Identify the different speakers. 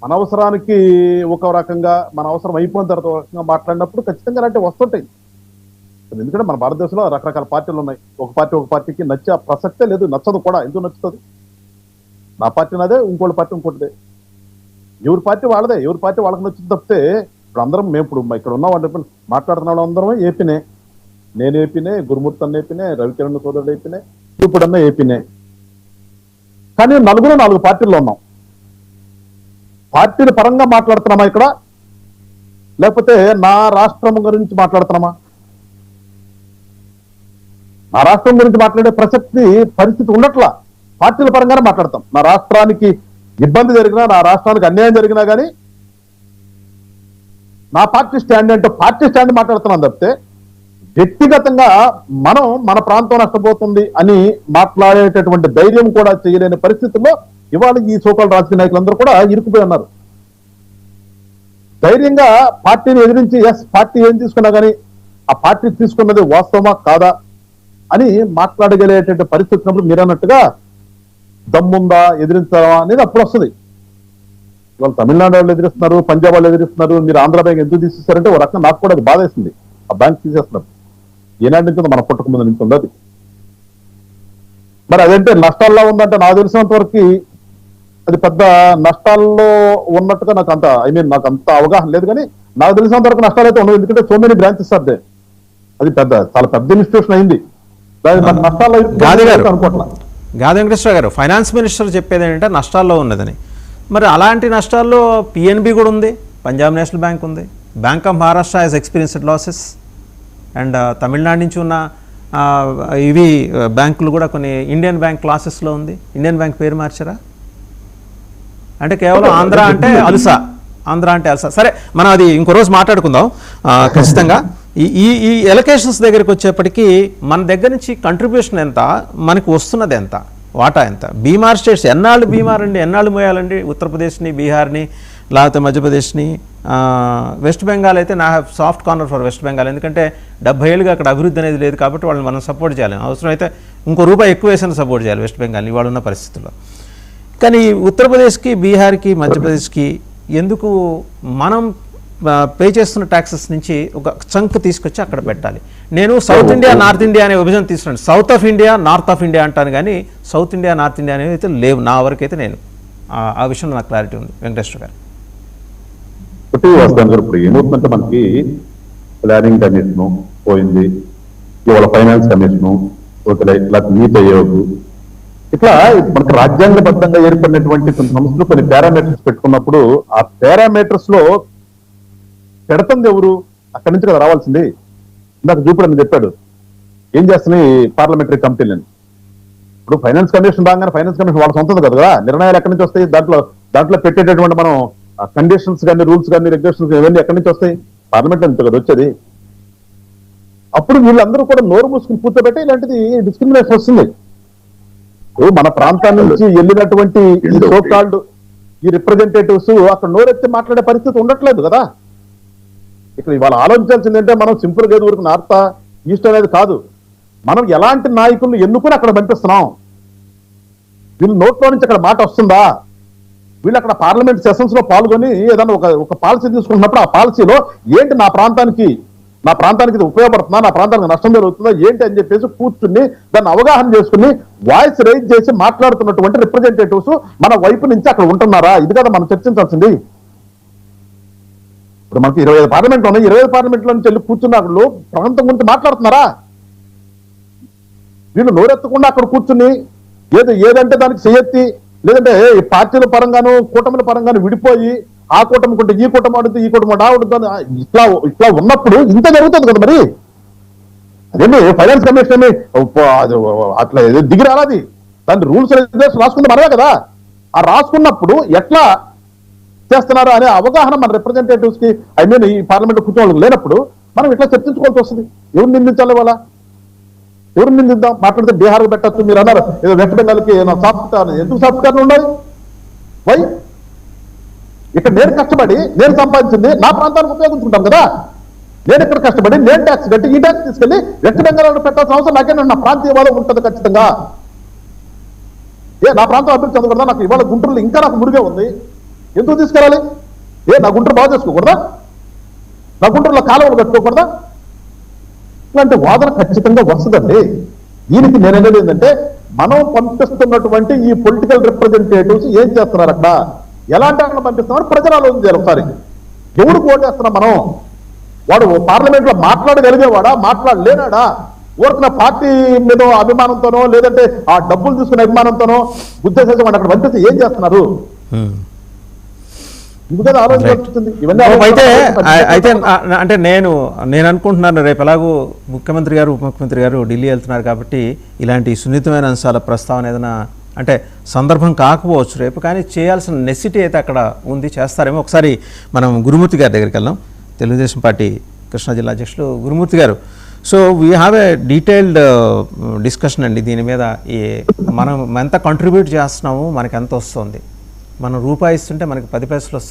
Speaker 1: అనవసరానికి ఒక రకంగా మన అవసరం అయిపోయిన తర్వాత ఒక రకంగా మాట్లాడినప్పుడు ఖచ్చితంగా అలాంటి వస్తుంటాయి. ఎందుకంటే మన భారతదేశంలో రకరకాల పార్టీలు ఉన్నాయి. ఒక పార్టీకి నచ్చే ప్రసక్తే లేదు, నచ్చదు కూడా. ఎందుకు నచ్చుతుంది? నా పార్టీ నాదే, ఇంకోటి పార్టీ ఇంకోటిదే. ఎవరి పార్టీ వాళ్ళదే, ఎవరి పార్టీ వాళ్ళకి నచ్చుతుంది తప్పితే ఇప్పుడు అందరం మేము ఇప్పుడు ఇక్కడ ఉన్న వాళ్ళు మాట్లాడుతున్న వాళ్ళు అందరం ఏపీనే. నేను ఏపీనే, గురుమూర్తి అన్న ఏపీనే, రవికిరణ్ సోదరుడు ఏపీనే, ఇప్పుడన్నా ఏపీనే. కానీ నలుగురు 4 పార్టీల్లో ఉన్నాం. పార్టీల పరంగా మాట్లాడుతున్నామా ఇక్కడ, లేకపోతే నా రాష్ట్రం గురించి మాట్లాడుతున్నామా? నా రాష్ట్రం గురించి మాట్లాడే పరిస్థితి ఉండట్లా. పార్టీల పరంగానే మాట్లాడతాం. నా రాష్ట్రానికి ఇబ్బంది జరిగినా, నా రాష్ట్రానికి అన్యాయం జరిగినా కానీ నా పార్టీ స్టాండ్ అంటే పార్టీ స్టాండ్ మాట్లాడుతున్నాం తప్పితే వ్యక్తిగతంగా మనం మన ప్రాంతం నష్టపోతుంది అని మాట్లాడేటటువంటి ధైర్యం కూడా చేయలేని పరిస్థితుల్లో ఇవాళ ఈ సోకాల్ రాజకీయ నాయకులందరూ కూడా ఇరుక్కుపోయి ఉన్నారు. ధైర్యంగా పార్టీని ఎదిరించి పార్టీ ఏం తీసుకున్నా కానీ ఆ పార్టీ తీసుకున్నది వాస్తవమా కాదా అని మాట్లాడగలిగేటువంటి పరిస్థితి ఉన్నప్పుడు మీరు అన్నట్టుగా దమ్ముందా, ఎదిరించాలా అనేది అప్పుడు వస్తుంది. ఇవాళ తమిళనాడు వాళ్ళు ఎదిరిస్తున్నారు, పంజాబ్ వాళ్ళు ఎదిరిస్తున్నారు, మీరు ఆంధ్ర బ్యాంక్ ఎందుకు తీసేస్తారంటే ఒక రకంగా నాకు కూడా అది బాధ వేసింది. ఆ బ్యాంక్ తీసేస్తున్నారు. ఏనాటి నుంచి మన పుట్టక ముందు నుంచి ఉంది అది. మరి అదంటే నష్టాల్లో ఉందంటే నాకు తెలిసినంత వరకు అది పెద్ద నష్టాల్లో ఉన్నట్టుగా నాకు అంత అవగాహన లేదు. కానీ నాకు తెలిసినంత వరకు నష్టాలు అయితే ఉండవు. ఎందుకంటే సో మెనీ బ్రాంచెస్ అదే, అది చాలా పెద్ద ఇన్స్టిట్యూషన్ అయింది. నష్టాల్లో అనుకోవట్లా.
Speaker 2: గాది వెంకటేశ్వర గారు, ఫైనాన్స్ మినిస్టర్ చెప్పేది ఏంటంటే నష్టాల్లో ఉన్నదని. మరి అలాంటి నష్టాల్లో పిఎన్బి కూడా ఉంది, పంజాబ్ నేషనల్ బ్యాంక్ ఉంది, Bank of Maharashtra has experienced losses, and Tamil Nadu నుంచి ఉన్న ఇవి బ్యాంకులు కూడా కొన్ని ఇండియన్ బ్యాంక్ క్లాసెస్లో ఉంది. ఇండియన్ బ్యాంక్ పేరు మార్చారా? అంటే కేవలం ఆంధ్ర అంటే అలుసా. సరే, మనం అది ఇంకో రోజు మాట్లాడుకుందాం ఖచ్చితంగా. ఈ ఎలకేషన్స్ దగ్గరికి వచ్చేప్పటికీ మన దగ్గర నుంచి కంట్రిబ్యూషన్ ఎంత, మనకు వస్తున్నది ఎంత, వాటా ఎంత? బీమార్ స్టేట్స్ ఎన్నాళ్ళు బీమార్ అండి, ఎన్నాళ్ళు మోయాలండి? ఉత్తరప్రదేశ్ని, బీహార్ని, లేకపోతే మధ్యప్రదేశ్ని, వెస్ట్ బెంగాల్ అయితే నా have soft corner for west Bengal. ఎందుకంటే 70 ఏళ్ళుగా అక్కడ అభివృద్ధి అనేది లేదు కాబట్టి వాళ్ళని మనం సపోర్ట్ చేయాలి. అవసరం అయితే ఇంకో రూపాయి ఎక్కువ వేసిన సపోర్ట్ చేయాలి వెస్ట్ బెంగాల్ని ఇవాళ ఉన్న పరిస్థితుల్లో. కానీ ఉత్తరప్రదేశ్కి, బీహార్కి, మధ్యప్రదేశ్కి ఎందుకు మనం పే చేస్తున్న ట్యాక్సెస్ నుంచి ఒక చంక్ తీసుకొచ్చి అక్కడ పెట్టాలి? నేను సౌత్ ఇండియా, నార్త్ ఇండియా అనే విభజన తీసుకున్నాను. South of India, north of India అంటాను, కానీ సౌత్ ఇండియా, నార్త్ ఇండియా అనేవి అయితే లేవు నా వరకు అయితే. నేను ఆ విషయంలో నాకు క్లారిటీ ఉంది. వెంకటేశ్వర గారు,
Speaker 1: ఇప్పుడు ఏమవుతుందంటే మనకి ప్లానింగ్ కమిషన్ పోయింది, ఇవాళ ఫైనాన్స్ కమిషను, ఇట్లా నీతి ఆయోగ్, ఇట్లా మనకు రాజ్యాంగబద్ధంగా ఏర్పడినటువంటి కొన్ని సంస్థలు కొన్ని పారామీటర్స్ పెట్టుకున్నప్పుడు ఆ పారామీటర్స్ లో పెడుతుంది ఎవరు? అక్కడి నుంచి కదా రావాల్సింది. ఇందాక చూపుడని చెప్పాడు ఏం చేస్తున్నాయి పార్లమెంటరీ కమిటీలని. ఇప్పుడు ఫైనాన్స్ కమిషన్ రాగానే ఫైనాన్స్ కమిషన్ వాళ్ళ సొంతది కదా, నిర్ణయాలు ఎక్కడి నుంచి వస్తాయి? దాంట్లో పెట్టేటటువంటి మనం కండిషన్స్ కానీ, రూల్స్ కానీ, రెగ్యులేషన్స్ ఇవన్నీ ఎక్కడి నుంచి వస్తాయి? పార్లమెంట్ నుంచి కదా వచ్చేది. అప్పుడు వీళ్ళందరూ కూడా నోరు మూసుకుని కూర్చోబెట్టి ఇలాంటిది డిస్క్రిమినేషన్ వస్తుంది. మన ప్రాంతాల నుంచి వెళ్ళినటువంటి ఈ సోకాల్డ్ ఈ రిప్రజెంటేటివ్స్ అక్కడ నోరెత్తి మాట్లాడే పరిస్థితి ఉండట్లేదు కదా. ఇక్కడ ఇవాళ ఆలోచించాల్సిందంటే మనం సింపుల్ గా వరకు నార్త్ ఈస్ట్ అనేది కాదు, మనం ఎలాంటి నాయకులను ఎన్నుకుని అక్కడ పంపిస్తున్నాం. వీళ్ళు నోట్లో నుంచి అక్కడ మాట వస్తుందా? వీళ్ళు అక్కడ పార్లమెంట్ సెషన్స్ లో పాల్గొని ఏదైనా ఒక పాలసీ తీసుకుంటున్నప్పుడు ఆ పాలసీలో ఏంటి నా ప్రాంతానికి ఇది ఉపయోగపడుతుందా, నా ప్రాంతానికి నష్టం జరుగుతుందా ఏంటి అని చెప్పేసి కూర్చుని దాన్ని అవగాహన చేసుకుని వాయిస్ రైజ్ చేసి మాట్లాడుతున్నటువంటి రిప్రజెంటేటివ్స్ మన వైపు నుంచి అక్కడ ఉంటున్నారా? ఇది కదా మనం చర్చించాల్సింది. ఇప్పుడు మనకి 25 పార్లమెంట్లు ఉన్నాయి. 25 పార్లమెంట్లో నుంచి వెళ్ళి కూర్చున్న అక్కడ ప్రాంతం గురించి మాట్లాడుతున్నారా? వీళ్ళు నోరెత్తకుండా అక్కడ కూర్చుని ఏదంటే దానికి చేయెత్తి, లేదంటే పార్టీల పరంగాను కూటమిల పరంగాను విడిపోయి ఆ కూటమి కొంటే ఈ కూటమి ఆడుతుంది, ఈ కూటమి ఆడుతుంది, ఇట్లా ఉన్నప్పుడు ఇంత జరుగుతుంది కదా. మరి అదేమి ఫైనాన్స్ కమిషన్ అట్లా దిగి రాలాది, దాని రూల్స్ రెగ్యులేషన్ రాసుకుంది మనమే కదా. ఆ రాసుకున్నప్పుడు ఎట్లా చేస్తున్నారు అనే అవగాహన మన రిప్రజెంటేటివ్స్ కి ఈ పార్లమెంట్ కూర్చోవడం లేనప్పుడు మనం ఇట్లా చర్చించుకోవాల్సి వస్తుంది. ఎవరు నిందించాలి? వాళ్ళ ఎవరు నిందిద్దాం? మాట్లాడితే బీహార్కి పెట్టచ్చు, మీరు అన్నారు ఏదో వెస్ట్ బెంగాల్కి సాఫ్ట్ కార్నర్. ఎందుకు సాఫ్ట్ కార్నర్ ఉండాలి? వై? ఇక్కడ నేను కష్టపడి నేను సంపాదించింది నా ప్రాంతానికి ఉపయోగించుకుంటాం కదా. నేను ఇక్కడ కష్టపడి నేను ట్యాక్స్ కట్టి ఈ ట్యాక్స్ తీసుకెళ్లి వెస్ట్ బెంగాల్ పెట్టాల్సిన అవసరం నాకే. నా ప్రాంతీయవాదం ఉంటుంది ఖచ్చితంగా. నా ప్రాంతం అభివృద్ధి చెందకూడదా? నాకు ఇవాళ గుంటూరులో ఇంకా నాకు మురిగే ఉంది. ఎందుకు తీసుకెళ్ళాలి? నా గుంటూరు బాగా చేసుకోకూడదా? నా గుంటూరులో కాలువలు కట్టుకోకూడదా? ఇలాంటి వాదన ఖచ్చితంగా వస్తుందండి. దీనికి నేను అనేది ఏంటంటే, మనం పంపిస్తున్నటువంటి ఈ పొలిటికల్ రిప్రజెంటేటివ్స్ ఏం చేస్తున్నారు అక్కడ, ఎలాంటి అక్కడ పంపిస్తున్నామని ప్రజలు ఆలోచించారు ఒకసారి. ఎవరికి ఓటేస్తున్నాం మనం? వాడు పార్లమెంట్ లో మాట్లాడగలిగేవాడా, మాట్లాడలేనాడా? ఊరికిన పార్టీ మీద అభిమానంతోనో లేదంటే ఆ డబ్బులు తీసుకునే అభిమానంతోనో ఉద్దేశం వాడు అక్కడ పంపిస్తే ఏం చేస్తున్నారు? ఇది కదా ఆలోచించాల్సింది. ఇవన్నీ
Speaker 2: అయితే అంటే నేను అనుకుంటున్నాను, రేపు ఎలాగో ముఖ్యమంత్రి గారు ఉప ముఖ్యమంత్రి గారు ఢిల్లీ వెళ్తున్నారు కాబట్టి ఇలాంటి సున్నితమైన అంశాల ప్రస్తావన ఏదైనా అంటే సందర్భం కాకపోవచ్చు రేపు, కానీ చేయాల్సిన నెసిటీ అయితే అక్కడ ఉంది, చేస్తారేమో. ఒకసారి మనం గురుమూర్తి గారి దగ్గరికి వెళ్దాం, తెలుగుదేశం పార్టీ కృష్ణా జిల్లా అధ్యక్షులు గురుమూర్తి గారు. So we have a detailed discussion అండి దీని మీద. మనం ఎంత కంట్రిబ్యూట్ చేస్తున్నాము, మనకి ఎంత వస్తుంది, మనం రూపాయి ఇస్తుంటే మనకి 10 పైసలు వస్తుంది.